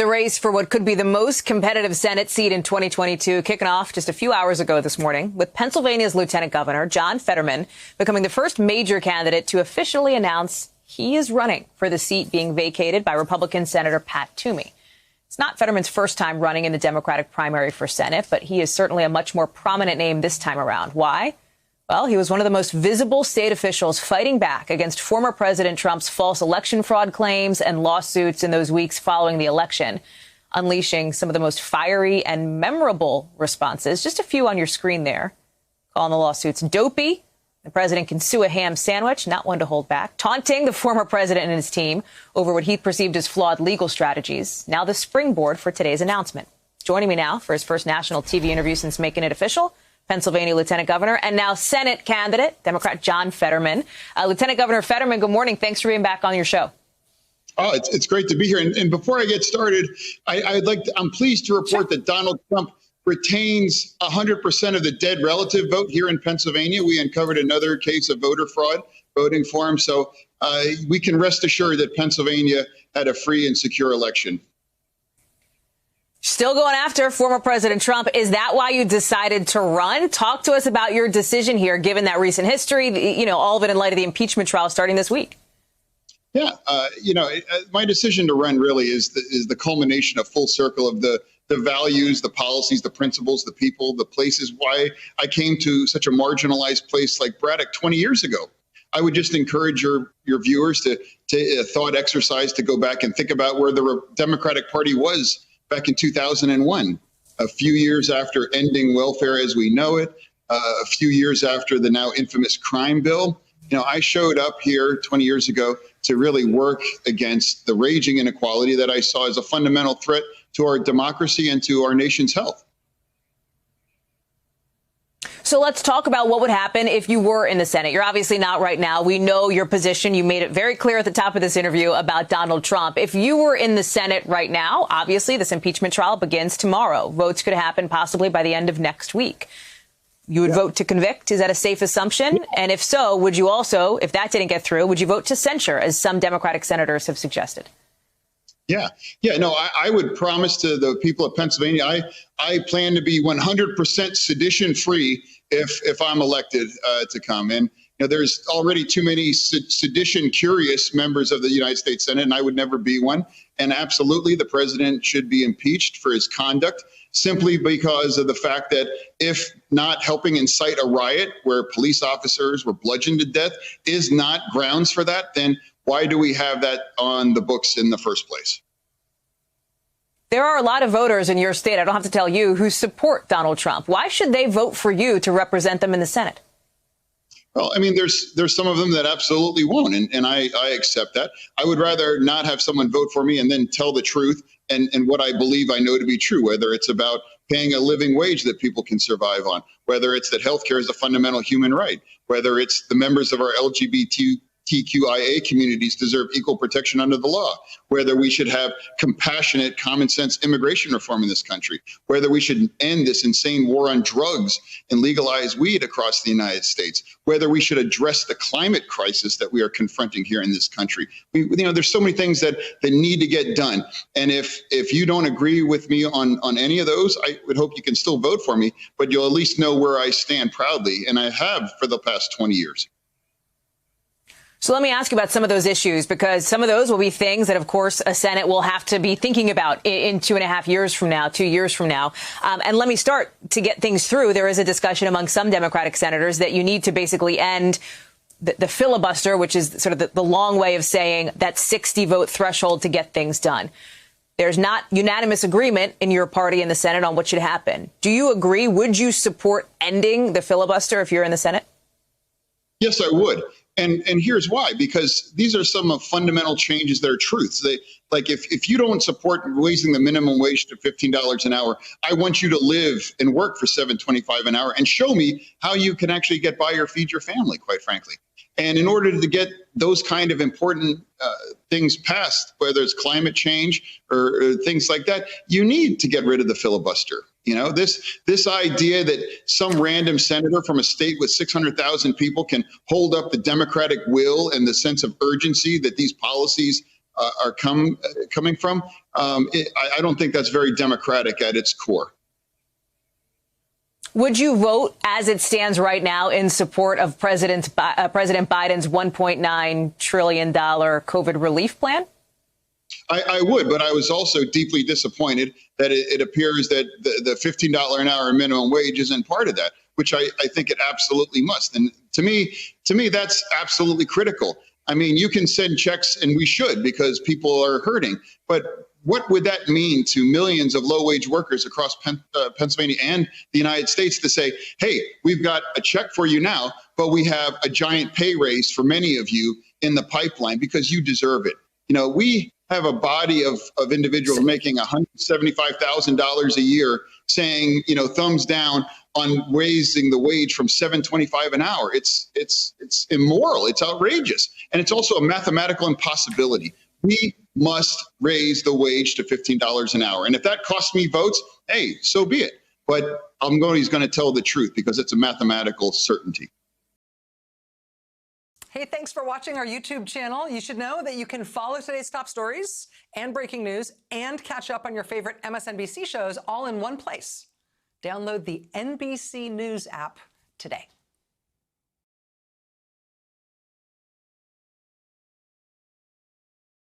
the race for what could be the most competitive Senate seat in 2022, kicking off just a few hours ago this morning, with Pennsylvania's Lieutenant Governor John Fetterman becoming the first major candidate to officially announce he is running for the seat being vacated by Republican Senator Pat Toomey. It's not Fetterman's first time running in the Democratic primary for Senate, but he is certainly a much more prominent name this time around. Why? Well, he was one of the most visible state officials fighting back against former President Trump's false election fraud claims and lawsuits in those weeks following the election, unleashing some of the most fiery and memorable responses. Just a few on your screen there. Calling the lawsuits dopey. The president can sue a ham sandwich, not one to hold back. Taunting the former president and his team over what he perceived as flawed legal strategies. Now the springboard for today's announcement. Joining me now for his first national TV interview since making it official, Pennsylvania Lieutenant Governor and now Senate candidate, Democrat John Fetterman. Lieutenant Governor Fetterman, good morning. Thanks for being back on your show. Oh, it's great to be here. And before I get started, I'm pleased to report that Donald Trump retains 100% of the dead relative vote here in Pennsylvania. We uncovered another case of voter fraud voting for him. So we can rest assured that Pennsylvania had a free and secure election. Still going after former President Trump. Is that why you decided to run? Talk to us about your decision here, given that recent history, all of it in light of the impeachment trial starting this week. Yeah, my decision to run really is the culmination of full circle of the values, the policies, the principles, the people, the places. Why I came to such a marginalized place like Braddock 20 years ago. I would just encourage your viewers to a thought exercise to go back and think about where the Democratic Party was back in 2001, a few years after ending welfare as we know it, a few years after the now infamous crime bill. I showed up here 20 years ago to really work against the raging inequality that I saw as a fundamental threat to our democracy and to our nation's health. So let's talk about what would happen if you were in the Senate. You're obviously not right now. We know your position. You made it very clear at the top of this interview about Donald Trump. If you were in the Senate right now, obviously this impeachment trial begins tomorrow. Votes could happen possibly by the end of next week. You would vote to convict. Is that a safe assumption? And if so, would you also, if that didn't get through, would you vote to censure, as some Democratic senators have suggested? Yeah. No, I would promise to the people of Pennsylvania, I plan to be 100% sedition free if I'm elected to come. And there's already too many sedition curious members of the United States Senate, and I would never be one. And absolutely, the president should be impeached for his conduct, simply because of the fact that if not helping incite a riot where police officers were bludgeoned to death is not grounds for that, then why do we have that on the books in the first place? There are a lot of voters in your state, I don't have to tell you, who support Donald Trump. Why should they vote for you to represent them in the Senate? Well, I mean, there's some of them that absolutely won't, and I accept that. I would rather not have someone vote for me and then tell the truth and what I believe I know to be true, whether it's about paying a living wage that people can survive on, whether it's that healthcare is a fundamental human right, whether it's the members of our LGBTQIA communities deserve equal protection under the law, whether we should have compassionate, common sense immigration reform in this country, whether we should end this insane war on drugs and legalize weed across the United States, whether we should address the climate crisis that we are confronting here in this country. There's so many things that need to get done. And if you don't agree with me on any of those, I would hope you can still vote for me, but you'll at least know where I stand proudly, and I have for the past 20 years. So let me ask you about some of those issues, because some of those will be things that, of course, a Senate will have to be thinking about in 2.5 years from now, 2 years from now. And let me start to get things through. There is a discussion among some Democratic senators that you need to basically end the filibuster, which is sort of the long way of saying that 60 vote threshold to get things done. There's not unanimous agreement in your party in the Senate on what should happen. Do you agree? Would you support ending the filibuster if you're in the Senate? Yes, I would. And here's why, because these are some of fundamental changes that are truths. If you don't support raising the minimum wage to $15 an hour, I want you to live and work for $7.25 an hour and show me how you can actually get by or feed your family, quite frankly. And in order to get those kind of important things passed, whether it's climate change or things like that, you need to get rid of the filibuster. This idea that some random senator from a state with 600,000 people can hold up the democratic will and the sense of urgency that these policies coming from. I don't think that's very democratic at its core. Would you vote as it stands right now in support of President Biden's $1.9 trillion COVID relief plan? I would, but I was also deeply disappointed that it appears that the $15 an hour minimum wage isn't part of that, which I think it absolutely must. And to me, that's absolutely critical. I mean, you can send checks, and we should, because people are hurting. But what would that mean to millions of low-wage workers across Pennsylvania and the United States to say, hey, we've got a check for you now, but we have a giant pay raise for many of you in the pipeline because you deserve it. You know, we have a body of individuals making $175,000 a year saying, you know, thumbs down on raising the wage from $7.25 an hour. It's immoral. It's outrageous. And it's also a mathematical impossibility. We must raise the wage to $15 an hour. And if that costs me votes, hey, so be it. But he's going to tell the truth because it's a mathematical certainty. Hey, thanks for watching our YouTube channel. You should know that you can follow today's top stories and breaking news and catch up on your favorite MSNBC shows all in one place. Download the NBC News app today.